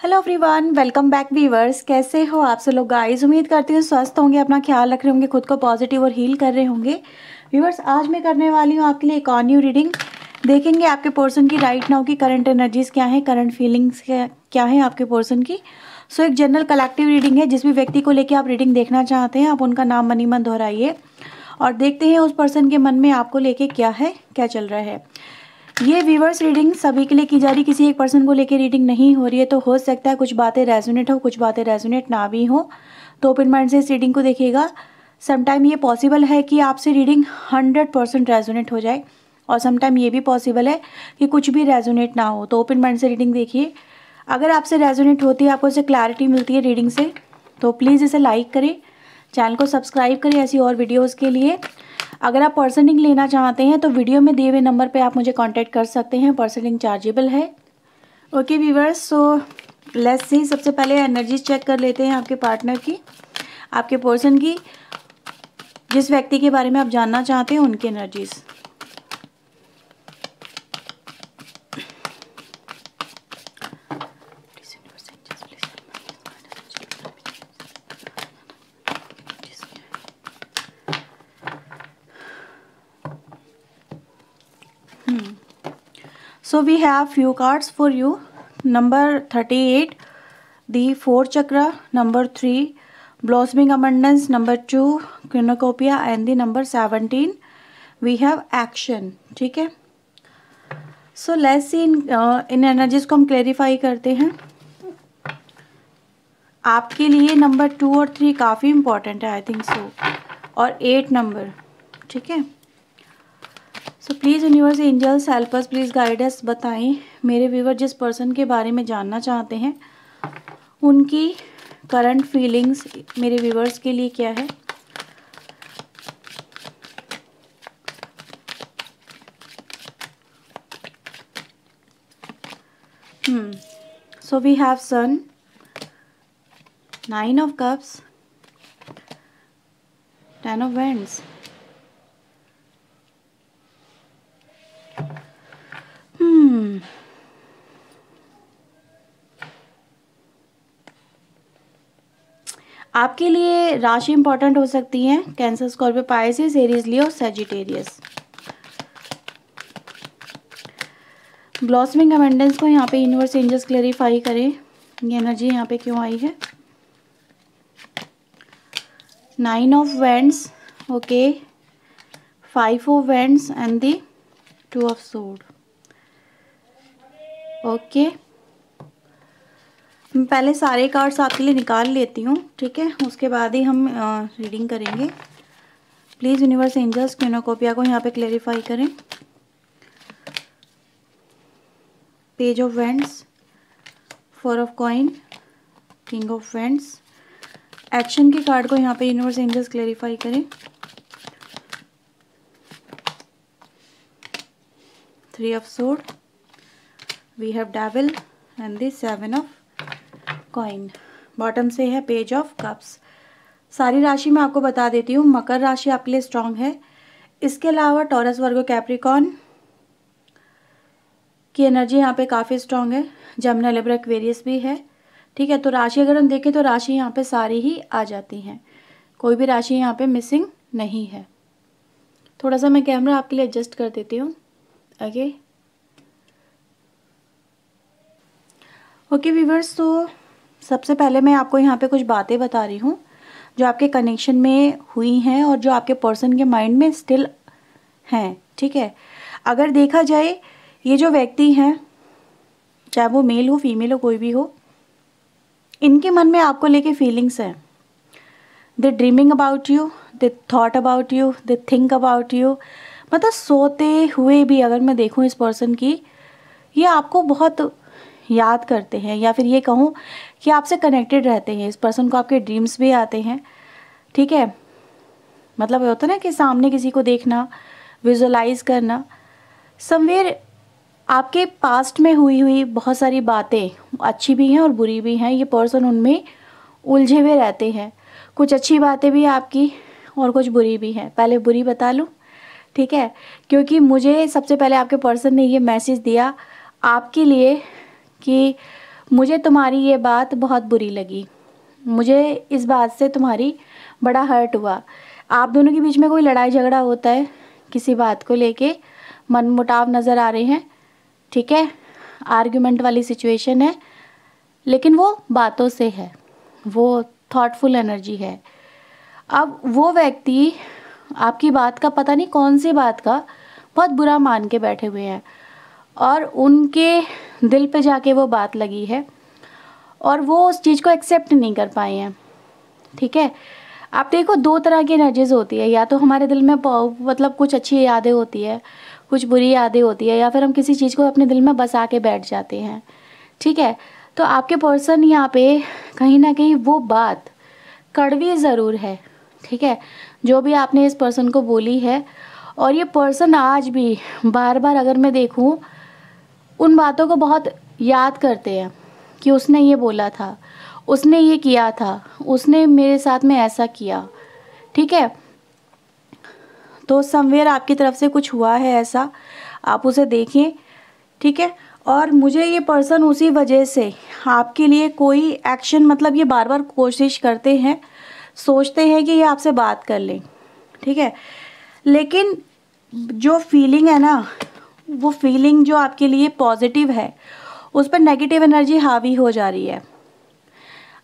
Hello everyone, welcome back viewers. कैसे हो आप सब लोग गाइस? उम्मीद करती हूँ स्वस्थ होंगे, अपना ख्याल रख रहे होंगे, खुद को पॉजिटिव और हील कर रहे होंगे। व्यूअर्स, आज मैं करने वाली हूँ आपके लिए एक और न्यू रीडिंग। देखेंगे आपके पर्सन की राइट नाउ की करंट एनर्जीज क्या है, करंट फीलिंग्स क्या है आपके पर्सन की। सो एक जनरल कलेक्टिव रीडिंग है। जिस भी व्यक्ति को लेकर आप रीडिंग देखना चाहते हैं, आप उनका नाम मनी मन दोहराइए और देखते हैं उस पर्सन के मन में आपको लेके क्या है, क्या चल रहा है। ये व्यूअर्स रीडिंग सभी के लिए की जा रही, किसी एक पर्सन को लेकर रीडिंग नहीं हो रही है। तो हो सकता है कुछ बातें रेजोनेट हो, कुछ बातें रेजोनेट ना भी हो। तो ओपन माइंड से इस रीडिंग को देखिएगा। समटाइम ये पॉसिबल है कि आपसे रीडिंग 100% रेजोनेट हो जाए और समटाइम ये भी पॉसिबल है कि कुछ भी रेजोनेट ना हो। तो ओपन माइंड से रीडिंग देखिए। अगर आपसे रेजोनेट होती है, आपको इससे क्लैरिटी मिलती है रीडिंग से, तो प्लीज़ इसे लाइक करें, चैनल को सब्सक्राइब करें ऐसी और वीडियोज़ के लिए। अगर आप पर्सनिंग लेना चाहते हैं तो वीडियो में दिए हुए नंबर पे आप मुझे कांटेक्ट कर सकते हैं। पर्सनिंग चार्जेबल है। Okay viewers, so let's see. सबसे पहले एनर्जीज चेक कर लेते हैं आपके पार्टनर की, आपके पर्सन की, जिस व्यक्ति के बारे में आप जानना चाहते हैं उनकी energies. So we have few cards for you. Number 38, the 4th chakra. Number 3, blossoming abundance. Number 2, cornucopia, and the number 17, we have action. ठीक है। So let's see in energies को हम क्लेरिफाई करते हैं। आपके लिए नंबर 2 और 3 काफ़ी इंपॉर्टेंट है, आई थिंक सो, और 8 नंबर। ठीक है। So please universe, angels help us, please guide us. बताएं मेरे व्यूवर जिस पर्सन के बारे में जानना चाहते हैं उनकी करंट फीलिंग्स मेरे व्यूवर्स के लिए क्या है। So we have sun, 9 of cups, 10 of wands. आपके लिए राशि इंपॉर्टेंट हो सकती है। Cancer, Scorpio, Pisces, Aries, Leo, Sagittarius. Blossoming abundance को यहाँ पे यूनिवर्स एंजल्स क्लेरिफाई करें, ये एनर्जी यहाँ पे क्यों आई है। 9 of wands, okay, 5 of wands and the 2 of sword. Okay, मैं पहले सारे कार्ड्स आपके लिए निकाल लेती हूँ, ठीक है, उसके बाद ही हम रीडिंग करेंगे। प्लीज़ यूनिवर्स एंजल्स क्विनोकोपिया को यहाँ पे क्लेरिफाई करें। Page of wands, 4 of coin, king of wands. Action के कार्ड को यहाँ पे यूनिवर्स एंजल्स क्लेरिफाई करें। 3 of sword, we have devil and the 7 of coin. Bottom से है पेज ऑफ कप्स। सारी राशि मैं आपको बता देती हूँ। मकर राशि आपके लिए स्ट्रांग है। इसके अलावा टॉरस, वर्गो, कैप्रिकॉर्न की एनर्जी यहाँ पे काफ़ी स्ट्रांग है। जमुना, लिब्रा, एक्वेरियस भी है। ठीक है, तो राशि अगर हम देखें तो राशि यहाँ पे सारी ही आ जाती हैं, कोई भी राशि यहाँ पे मिसिंग नहीं है। थोड़ा सा मैं कैमरा आपके लिए एडजस्ट कर देती हूँ। ओके व्यूअर्स, तो सबसे पहले मैं आपको यहाँ पे कुछ बातें बता रही हूँ जो आपके कनेक्शन में हुई हैं और जो आपके पर्सन के माइंड में स्टिल हैं। ठीक है, अगर देखा जाए ये जो व्यक्ति हैं, चाहे वो मेल हो, फीमेल हो, कोई भी हो, इनके मन में आपको लेके फीलिंग्स हैं। They dreaming about you, they thought about you, they think about you. मतलब सोते हुए भी अगर मैं देखूँ इस पर्सन की, ये आपको बहुत याद करते हैं, या फिर ये कहूँ कि आपसे कनेक्टेड रहते हैं। इस पर्सन को आपके ड्रीम्स भी आते हैं। ठीक है, मतलब ये होता है ना कि सामने किसी को देखना, विजुअलाइज करना। समवेयर आपके पास्ट में हुई बहुत सारी बातें अच्छी भी हैं और बुरी भी हैं। ये पर्सन उनमें उलझे हुए रहते हैं। कुछ अच्छी बातें भी आपकी और कुछ बुरी भी हैं। पहले बुरी बता लूँ, ठीक है, क्योंकि मुझे सबसे पहले आपके पर्सन ने ये मैसेज दिया आपके लिए कि मुझे तुम्हारी ये बात बहुत बुरी लगी, मुझे इस बात से तुम्हारी बड़ा हर्ट हुआ। आप दोनों के बीच में कोई लड़ाई झगड़ा होता है, किसी बात को लेके मनमुटाव नज़र आ रहे हैं, ठीक है, आर्ग्यूमेंट वाली सिचुएशन है, लेकिन वो बातों से है, वो थॉटफुल एनर्जी है। अब वो व्यक्ति आपकी बात का पता नहीं कौन सी बात का बहुत बुरा मान के बैठे हुए हैं और उनके दिल पे जाके वो बात लगी है और वो उस चीज़ को एक्सेप्ट नहीं कर पाए हैं, ठीक है। आप देखो, दो तरह की एनर्जीज होती है, या तो हमारे दिल में मतलब कुछ अच्छी यादें होती है, कुछ बुरी यादें होती है, या फिर हम किसी चीज़ को अपने दिल में बसा के बैठ जाते हैं, ठीक है। तो आपके पर्सन यहाँ पे कहीं ना कहीं वो बात कड़वी ज़रूर है, ठीक है, जो भी आपने इस पर्सन को बोली है। और ये पर्सन आज भी बार बार अगर मैं देखूं उन बातों को बहुत याद करते हैं कि उसने ये बोला था, उसने ये किया था, उसने मेरे साथ में ऐसा किया, ठीक है। तो समवेयर आपकी तरफ से कुछ हुआ है ऐसा, आप उसे देखें, ठीक है। और मुझे ये पर्सन उसी वजह से आपके लिए कोई एक्शन, मतलब ये बार बार कोशिश करते हैं, सोचते हैं कि ये आपसे बात कर लें, ठीक है, लेकिन जो फीलिंग है ना, वो फीलिंग जो आपके लिए पॉजिटिव है उस पर नेगेटिव एनर्जी हावी हो जा रही है।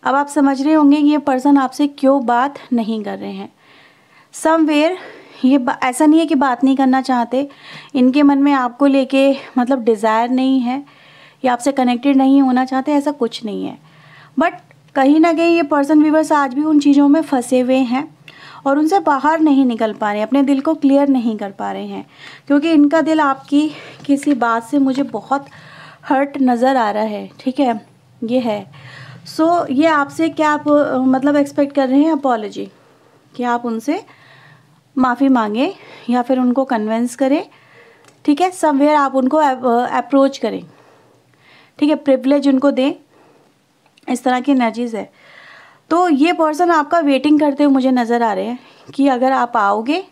अब आप समझ रहे होंगे कि ये पर्सन आपसे क्यों बात नहीं कर रहे हैं। समवेयर ये ऐसा नहीं है कि बात नहीं करना चाहते, इनके मन में आपको लेके मतलब डिज़ायर नहीं है या आपसे कनेक्टेड नहीं होना चाहते, ऐसा कुछ नहीं है। बट कहीं ना कहीं ये पर्सन व्यूअर्स आज भी उन चीज़ों में फंसे हुए हैं और उनसे बाहर नहीं निकल पा रहे हैं, अपने दिल को क्लियर नहीं कर पा रहे हैं, क्योंकि इनका दिल आपकी किसी बात से मुझे बहुत हर्ट नज़र आ रहा है, ठीक है, ये है। सो ये आपसे क्या आप मतलब एक्सपेक्ट कर रहे हैं अपॉलॉजी, कि आप उनसे माफ़ी मांगें या फिर उनको कन्विंस करें, ठीक है, समवेयर आप उनको अप्रोच करें, ठीक है, प्रिविलेज उनको दें, इस तरह की एनर्जीज़ है। तो ये पर्सन आपका वेटिंग करते हुए मुझे नज़र आ रहे हैं कि अगर आप आओगे,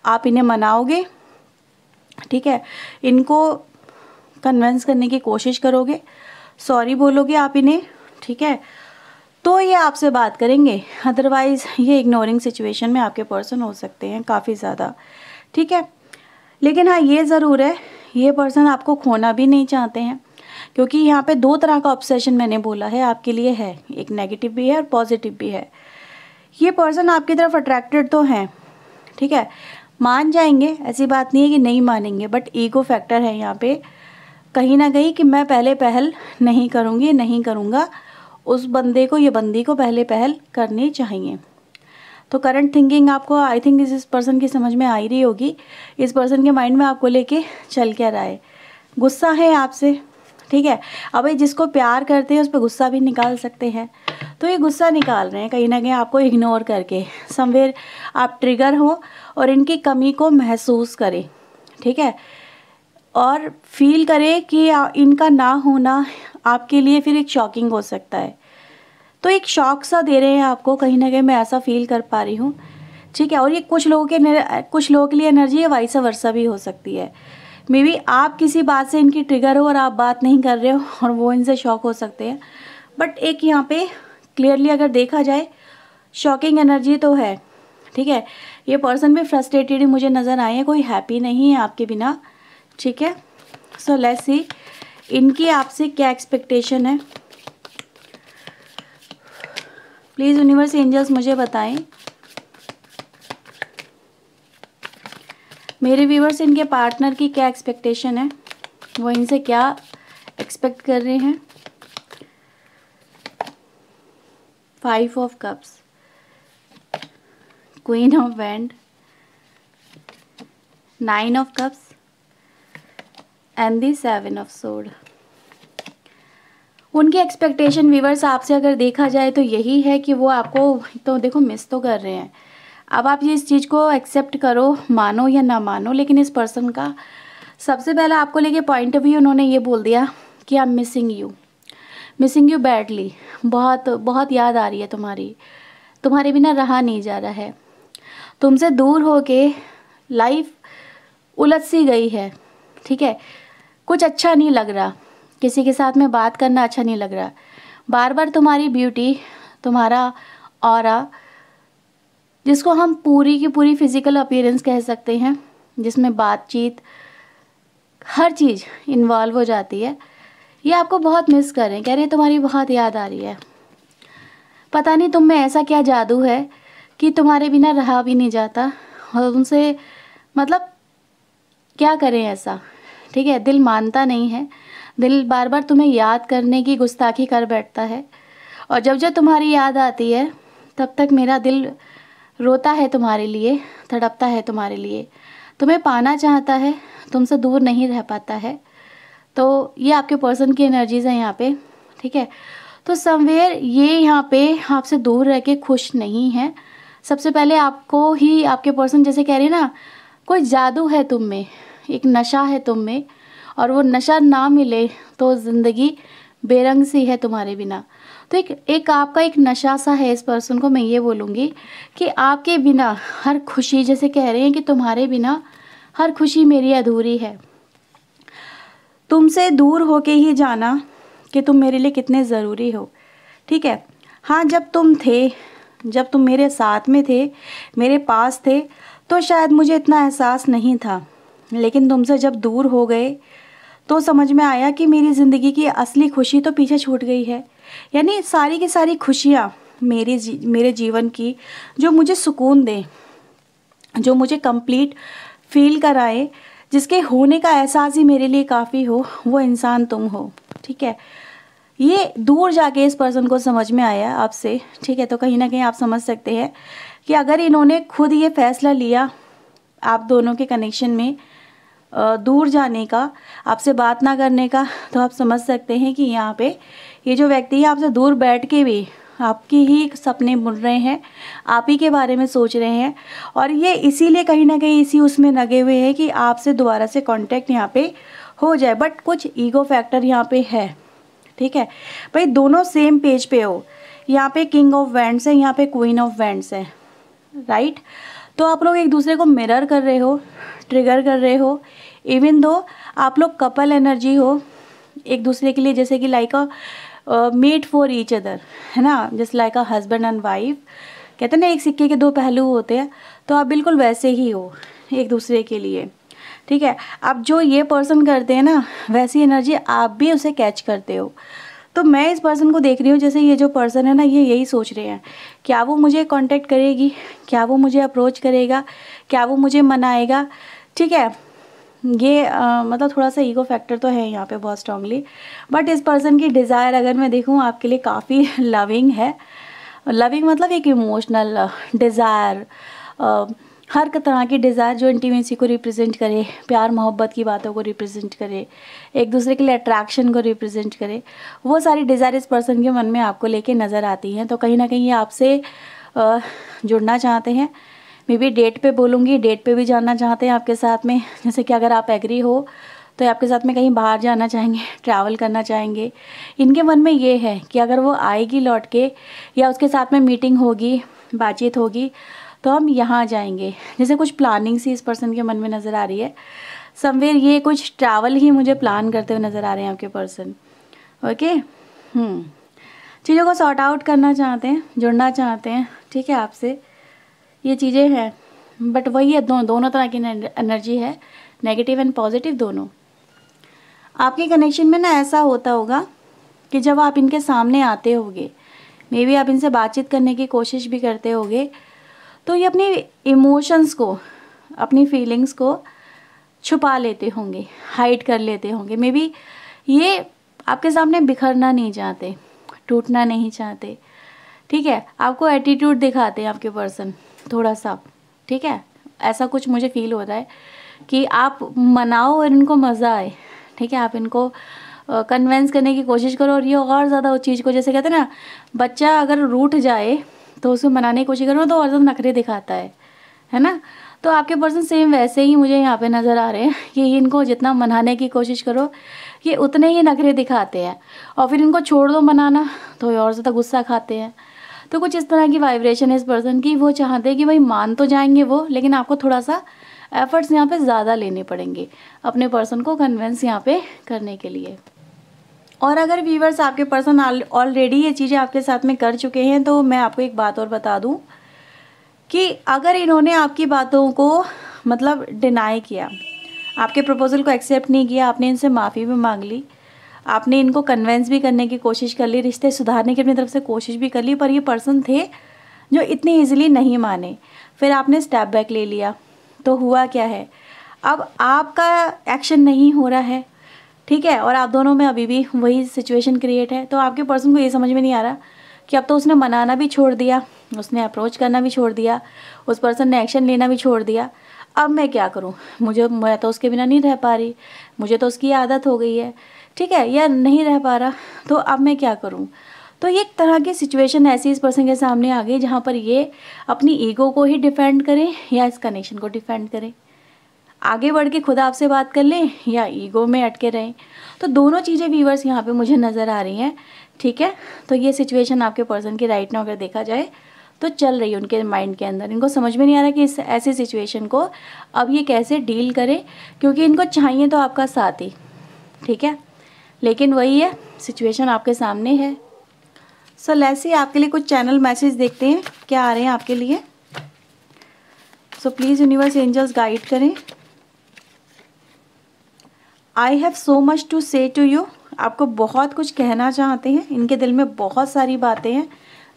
आप इन्हें मनाओगे, ठीक है, इनको कन्विंस करने की कोशिश करोगे, सॉरी बोलोगे आप इन्हें, ठीक है, तो ये आपसे बात करेंगे। अदरवाइज़ ये इग्नोरिंग सिचुएशन में आपके पर्सन हो सकते हैं काफ़ी ज़्यादा, ठीक है। लेकिन हाँ, ये ज़रूर है, ये पर्सन आपको खोना भी नहीं चाहते हैं, क्योंकि यहाँ पे दो तरह का ऑब्सेशन मैंने बोला है आपके लिए है, एक नेगेटिव भी है और पॉजिटिव भी है। ये पर्सन आपकी तरफ अट्रैक्टेड तो हैं, ठीक है, मान जाएंगे, ऐसी बात नहीं है कि नहीं मानेंगे, बट ईगो फैक्टर है यहाँ पे कहीं ना कहीं कि मैं पहले पहल नहीं करूँगी, नहीं करूँगा, उस बंदे को, ये बंदी को पहले पहल करनी चाहिए। तो करंट थिंकिंग आपको आई थिंक इस पर्सन की समझ में आ ही रही होगी, इस पर्सन के माइंड में आपको लेके चल क्या रहा है। गुस्सा है आपसे, ठीक है। अब ये जिसको प्यार करते हैं उस पर गुस्सा भी निकाल सकते हैं, तो ये गुस्सा निकाल रहे हैं कहीं ना कहीं आपको इग्नोर करके। समवेयर आप ट्रिगर हो और इनकी कमी को महसूस करें, ठीक है, और फील करें कि इनका ना होना आपके लिए फिर एक शॉकिंग हो सकता है। तो एक शॉक सा दे रहे हैं आपको, कहीं ना कहीं मैं ऐसा फील कर पा रही हूँ, ठीक है। और ये कुछ लोगों के लिए एनर्जी है, वाइस वर्सा भी हो सकती है। मे बी आप किसी बात से इनकी ट्रिगर हो और आप बात नहीं कर रहे हो और वो इनसे शॉक हो सकते हैं, बट एक यहाँ पे क्लियरली अगर देखा जाए शॉकिंग एनर्जी तो है, ठीक है। ये पर्सन भी फ्रस्ट्रेटेड ही मुझे नज़र आए हैं, कोई हैप्पी नहीं है आपके बिना, ठीक है। सो लेट्स सी इनकी आपसे क्या एक्सपेक्टेशन है। प्लीज़ यूनिवर्स एंजल्स मुझे बताएं, मेरे व्यूवर्स इनके पार्टनर की क्या एक्सपेक्टेशन है, वो इनसे क्या एक्सपेक्ट कर रहे हैं। 5 of cups, queen of wand, 9 of cups and the 7 of sword. उनकी एक्सपेक्टेशन व्यूवर्स आपसे अगर देखा जाए तो यही है कि वो आपको तो देखो मिस तो कर रहे हैं। अब आप ये इस चीज़ को एक्सेप्ट करो, मानो या ना मानो, लेकिन इस पर्सन का सबसे पहला आपको लेके पॉइंट ऑफ व्यू उन्होंने ये बोल दिया कि I am missing you badly, बहुत बहुत याद आ रही है तुम्हारी, तुम्हारे बिना रहा नहीं जा रहा है, तुमसे दूर होके लाइफ उलझ सी गई है, ठीक है, कुछ अच्छा नहीं लग रहा, किसी के साथ में बात करना अच्छा नहीं लग रहा, बार बार तुम्हारी ब्यूटी, तुम्हारा ऑरा, जिसको हम पूरी की पूरी फिजिकल अपीयरेंस कह सकते हैं, जिसमें बातचीत हर चीज़ इन्वॉल्व हो जाती है, ये आपको बहुत मिस कर रहे हैं, कह रहे हैं तुम्हारी बहुत याद आ रही है। पता नहीं तुम में ऐसा क्या जादू है कि तुम्हारे बिना रहा भी नहीं जाता, और उनसे मतलब क्या करें ऐसा, ठीक है। दिल मानता नहीं है, दिल बार बार तुम्हें याद करने की गुस्ताखी कर बैठता है, और जब जब तुम्हारी याद आती है तब तक मेरा दिल रोता है तुम्हारे लिए, तड़पता है तुम्हारे लिए, तुम्हें पाना चाहता है, तुमसे दूर नहीं रह पाता है। तो ये आपके पर्सन की एनर्जीज़ हैं यहाँ पे, ठीक है। तो समवेयर ये यहाँ पे आपसे दूर रह के खुश नहीं है। सबसे पहले आपको ही आपके पर्सन जैसे कह रहे हैं ना, कोई जादू है तुम में, एक नशा है तुम में, और वो नशा ना मिले तो ज़िंदगी बेरंग सी है तुम्हारे बिना। तो एक आपका एक नशा सा है इस पर्सन को। मैं ये बोलूँगी कि आपके बिना हर खुशी, जैसे कह रहे हैं कि तुम्हारे बिना हर खुशी मेरी अधूरी है। तुमसे दूर होके ही जाना कि तुम मेरे लिए कितने ज़रूरी हो, ठीक है। हाँ, जब तुम मेरे साथ में थे, मेरे पास थे, तो शायद मुझे इतना एहसास नहीं था, लेकिन तुमसे जब दूर हो गए तो समझ में आया कि मेरी ज़िंदगी की असली खुशी तो पीछे छूट गई है। यानी सारी की सारी खुशियाँ मेरे जीवन की, जो मुझे सुकून दें, जो मुझे कंप्लीट फील कराए, जिसके होने का एहसास ही मेरे लिए काफ़ी हो, वो इंसान तुम हो, ठीक है। ये दूर जाके इस पर्सन को समझ में आया आपसे, ठीक है। तो कहीं ना कहीं आप समझ सकते हैं कि अगर इन्होंने खुद ये फैसला लिया आप दोनों के कनेक्शन में दूर जाने का, आपसे बात ना करने का, तो आप समझ सकते हैं कि यहाँ पे ये जो व्यक्ति है आपसे दूर बैठ के भी आपकी ही सपने बुन रहे हैं, आप ही के बारे में सोच रहे हैं, और ये इसीलिए कहीं ना कहीं इसी उसमें लगे हुए हैं कि आपसे दोबारा से कांटेक्ट यहाँ पे हो जाए। बट कुछ ईगो फैक्टर यहाँ पे है, ठीक है भाई। दोनों सेम पेज पे हो, यहाँ पे किंग ऑफ वैंड्स है, यहाँ पे क्वीन ऑफ वैंड्स है, राइट। तो आप लोग एक दूसरे को मिरर कर रहे हो, ट्रिगर कर रहे हो, इवन दो आप लोग कपल एनर्जी हो एक दूसरे के लिए, जैसे कि like a made for each other, है ना, जैसे like a husband and wife, कहते हैं ना एक सिक्के के दो पहलू होते हैं, तो आप बिल्कुल वैसे ही हो एक दूसरे के लिए, ठीक है। अब जो ये पर्सन करते हैं ना, वैसी एनर्जी आप भी उसे कैच करते हो। तो मैं इस पर्सन को देख रही हूँ, जैसे ये जो पर्सन है ना, ये यही सोच रहे हैं, क्या वो मुझे कांटेक्ट करेगी, क्या वो मुझे अप्रोच करेगा, क्या वो मुझे मनाएगा, ठीक है। ये मतलब थोड़ा सा ईगो फैक्टर तो है यहाँ पे बहुत स्ट्रांगली, बट इस पर्सन की डिज़ायर अगर मैं देखूँ आपके लिए काफ़ी लविंग है। लविंग मतलब एक इमोशनल डिज़ायर, हर तरह की डिज़ायर जो इंटीमेसी को रिप्रेजेंट करे, प्यार मोहब्बत की बातों को रिप्रेजेंट करे, एक दूसरे के लिए अट्रैक्शन को रिप्रेजेंट करे, वो सारी डिज़ायर इस पर्सन के मन में आपको लेके नज़र आती हैं। तो कहीं ना कहीं ये आपसे जुड़ना चाहते हैं। मे बी डेट पे बोलूँगी, डेट पे भी जाना चाहते हैं आपके साथ में, जैसे कि अगर आप एग्री हो तो आपके साथ में कहीं बाहर जाना चाहेंगे, ट्रैवल करना चाहेंगे। इनके मन में ये है कि अगर वो आएगी लौट के, या उसके साथ में मीटिंग होगी, बातचीत होगी, तो हम यहाँ जाएंगे। जैसे कुछ प्लानिंग सी इस पर्सन के मन में नज़र आ रही है। समवेयर ये कुछ ट्रैवल ही मुझे प्लान करते हुए नज़र आ रहे हैं आपके पर्सन, ओके। चीज़ों को सॉर्ट आउट करना चाहते हैं, जुड़ना चाहते हैं, ठीक है, आपसे ये चीज़ें हैं। बट वही है, दोनों तरह की एनर्जी है, नेगेटिव एंड पॉजिटिव दोनों। आपके कनेक्शन में ना ऐसा होता होगा कि जब आप इनके सामने आते होगे, मे बी आप इनसे बातचीत करने की कोशिश भी करते होगे, तो ये अपनी इमोशंस को, अपनी फीलिंग्स को छुपा लेते होंगे, हाइड कर लेते होंगे। मे बी ये आपके सामने बिखरना नहीं चाहते, टूटना नहीं चाहते, ठीक है। आपको एटीट्यूड दिखाते हैं आपके पर्सन थोड़ा सा, ठीक है। ऐसा कुछ मुझे फील होता है कि आप मनाओ और इनको मज़ा आए, ठीक है। आप इनको कन्वेंस करने की कोशिश करो, और ये और ज़्यादा उस चीज़ को, जैसे कहते हैं ना, बच्चा अगर रूठ जाए तो उसे मनाने की कोशिश करो तो और ज़्यादा नखरे दिखाता है ना। तो आपके पर्सन सेम वैसे ही मुझे यहाँ पे नज़र आ रहे हैं कि इनको जितना मनाने की कोशिश करो ये उतने ही नखरे दिखाते हैं, और फिर इनको छोड़ दो मनाना तो ये और ज़्यादा गुस्सा खाते हैं। तो कुछ इस तरह की वाइब्रेशन है इस पर्सन की। वो चाहते हैं कि भाई मान तो जाएंगे वो, लेकिन आपको थोड़ा सा एफर्ट्स यहाँ पे ज़्यादा लेने पड़ेंगे अपने पर्सन को कन्विंस यहाँ पे करने के लिए। और अगर व्यूवर्स आपके पर्सन ऑलरेडी ये चीज़ें आपके साथ में कर चुके हैं तो मैं आपको एक बात और बता दूं कि अगर इन्होंने आपकी बातों को मतलब डिनाई किया, आपके प्रपोजल को एक्सेप्ट नहीं किया, आपने इनसे माफ़ी भी मांग ली, आपने इनको कन्वेंस भी करने की कोशिश कर ली, रिश्ते सुधारने की अपनी तरफ से कोशिश भी कर ली, पर ये पर्सन थे जो इतनी ईजिली नहीं माने, फिर आपने स्टेप बैक ले लिया, तो हुआ क्या है, अब आपका एक्शन नहीं हो रहा है, ठीक है, और आप दोनों में अभी भी वही सिचुएशन क्रिएट है। तो आपके पर्सन को ये समझ में नहीं आ रहा कि अब तो उसने मनाना भी छोड़ दिया, उसने अप्रोच करना भी छोड़ दिया, उस पर्सन ने एक्शन लेना भी छोड़ दिया, अब मैं क्या करूं, मैं तो उसके बिना नहीं रह पा रही, मुझे तो उसकी आदत हो गई है, ठीक है, या नहीं रह पा रहा, तो अब मैं क्या करूं। तो ये एक तरह की सिचुएशन ऐसी इस पर्सन के सामने आ गई जहाँ पर ये अपनी ईगो को ही डिफेंड करें या इस कनेक्शन को डिफेंड करें, आगे बढ़ के खुद आपसे बात कर लें या ईगो में अटके रहें। तो दोनों चीज़ें व्यूवर्स यहाँ पे मुझे नज़र आ रही हैं, ठीक है। तो ये सिचुएशन आपके पर्सन की राइट नाउ अगर देखा जाए तो चल रही है उनके माइंड के अंदर। इनको समझ में नहीं आ रहा कि इस ऐसी सिचुएशन को अब ये कैसे डील करें, क्योंकि इनको चाहिए तो आपका साथ ही, ठीक है, लेकिन वही है सिचुएशन आपके सामने है। सो लेट्स सी आपके लिए कुछ चैनल मैसेज देखते हैं क्या आ रहे हैं आपके लिए। So please universe angels guide करें। I have so much to say to you, आपको बहुत कुछ कहना चाहते हैं, इनके दिल में बहुत सारी बातें हैं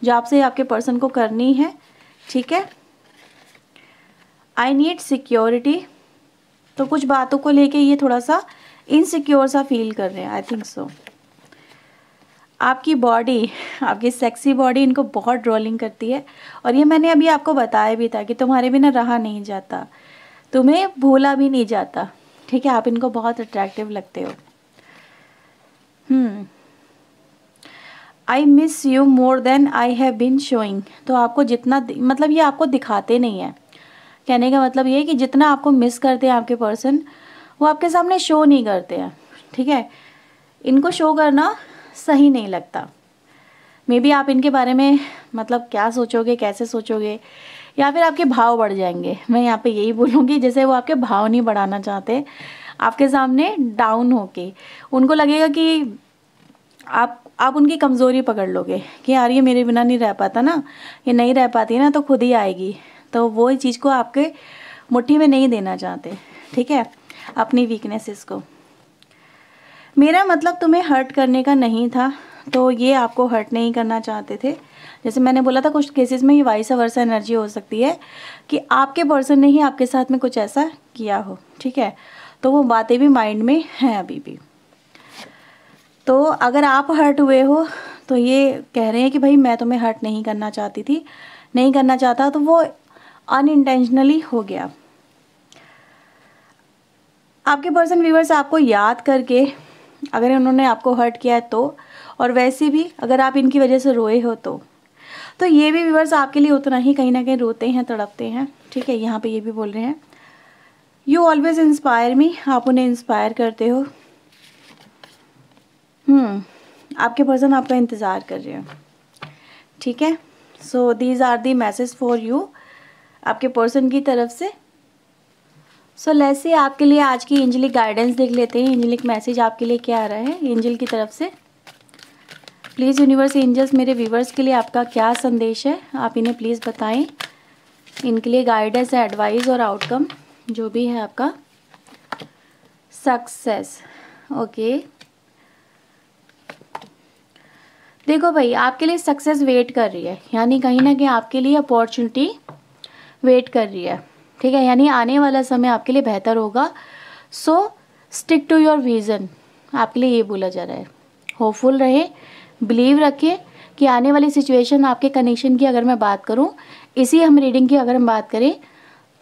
जो आपसे आपके पर्सन को करनी है, ठीक है। आई नीड सिक्योरिटी, तो कुछ बातों को लेके ये थोड़ा सा इनसिक्योर सा फील कर रहे हैं, आई थिंक सो। आपकी बॉडी, आपकी सेक्सी बॉडी इनको बहुत ड्रॉलिंग करती है, और ये मैंने अभी आपको बताया भी था कि तुम्हारे बिना रहा नहीं जाता, तुम्हें भूला भी नहीं जाता, ठीक है, आप इनको बहुत अट्रैक्टिव लगते हो। I miss you more than I have been showing, तो आपको जितना मतलब ये आपको दिखाते नहीं है, कहने का मतलब ये है कि जितना आपको मिस करते हैं आपके पर्सन वो आपके सामने शो नहीं करते हैं, ठीक है, इनको शो करना सही नहीं लगता। मे बी आप इनके बारे में मतलब क्या सोचोगे, कैसे सोचोगे, या फिर आपके भाव बढ़ जाएंगे। मैं यहाँ पे यही बोलूँगी जैसे वो आपके भाव नहीं बढ़ाना चाहते, आपके सामने डाउन होके उनको लगेगा कि आप उनकी कमज़ोरी पकड़ लोगे कि यार ये मेरे बिना नहीं रह पाता ना, ये नहीं रह पाती ना तो खुद ही आएगी, तो वो चीज़ को आपके मुट्ठी में नहीं देना चाहते, ठीक है, अपनी वीकनेसेस को। मेरा मतलब तुम्हें हर्ट करने का नहीं था, तो ये आपको हर्ट नहीं करना चाहते थे। जैसे मैंने बोला था कुछ केसेस में ये वाइस वर्सा एनर्जी हो सकती है कि आपके पर्सन ने ही आपके साथ में कुछ ऐसा किया हो, ठीक है, तो वो बातें भी माइंड में हैं अभी भी। तो अगर आप हर्ट हुए हो तो ये कह रहे हैं कि भाई मैं तुम्हें हर्ट नहीं करना चाहती थी, नहीं करना चाहता, तो वो अनइंटेंशनली हो गया। आपके पर्सन व्यूअर्स आपको याद करके अगर उन्होंने आपको हर्ट किया है तो, और वैसे भी अगर आप इनकी वजह से रोए हो तो ये भी व्यूअर्स आपके लिए उतना ही कहीं ना कहीं रोते हैं, तड़पते हैं, ठीक है। यहाँ पे ये भी बोल रहे हैं यू ऑलवेज इंस्पायर मी, आप उन्हें इंस्पायर करते हो। आपके पर्सन आपका इंतज़ार कर रहे हो, ठीक है। So these are the message for you आपके पर्सन की तरफ से। सो लेट्स से आपके लिए आज की एंजेलिक गाइडेंस देख लेते हैं, एंजेलिक मैसेज आपके लिए क्या आ रहा है एंजल की तरफ से। प्लीज़ यूनिवर्स एंजल्स मेरे व्यूवर्स के लिए आपका क्या संदेश है, आप इन्हें प्लीज़ बताएं। इनके लिए गाइडेंस, एडवाइस और आउटकम जो भी है आपका। सक्सेस, ओके, देखो भाई आपके लिए सक्सेस वेट कर रही है, यानी कहीं ना कहीं आपके लिए अपॉर्चुनिटी वेट कर रही है, ठीक है, यानी आने वाला समय आपके लिए बेहतर होगा। So stick to your vision, आपके लिए ये बोला जा रहा है। होपफुल रहे, बिलीव रखिए कि आने वाली सिचुएशन आपके कनेक्शन की अगर मैं बात करूं, इसी हम रीडिंग की अगर हम बात करें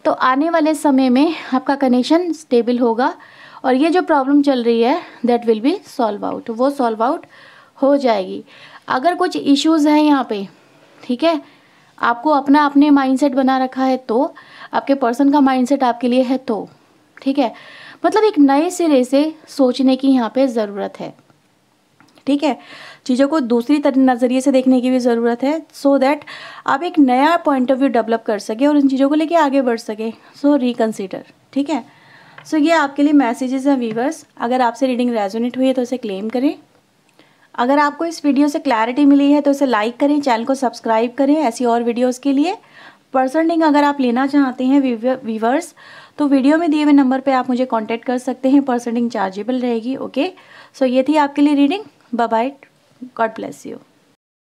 तो आने वाले समय में आपका कनेक्शन स्टेबल होगा, और ये जो प्रॉब्लम चल रही है that will be solve out, वो सॉल्व आउट हो जाएगी। अगर कुछ इश्यूज़ हैं यहाँ पे, ठीक है, आपको अपना अपने माइंडसेट बना रखा है तो, आपके पर्सन का माइंडसेट आपके लिए है तो, ठीक है, मतलब एक नए सिरे से सोचने की यहाँ पे ज़रूरत है, ठीक है, चीज़ों को दूसरी नज़रिए से देखने की भी ज़रूरत है, सो दैट आप एक नया पॉइंट ऑफ व्यू डेवलप कर सके और इन चीज़ों को लेके आगे बढ़ सके। सो रिकंसीडर, ठीक है। सो ये आपके लिए मैसेजेस हैं व्यूवर्स। अगर आपसे रीडिंग रेजोनेट हुई है तो इसे क्लेम करें, अगर आपको इस वीडियो से क्लैरिटी मिली है तो इसे लाइक करें, चैनल को सब्सक्राइब करें ऐसी और वीडियोस के लिए। पर्सनल रीडिंग अगर आप लेना चाहते हैं व्यूवर्स तो वीडियो में दिए हुए नंबर पे आप मुझे कांटेक्ट कर सकते हैं। पर्सनल रीडिंग चार्जेबल रहेगी। ओके, सो ये थी आपके लिए reading. Bye bye, God bless you.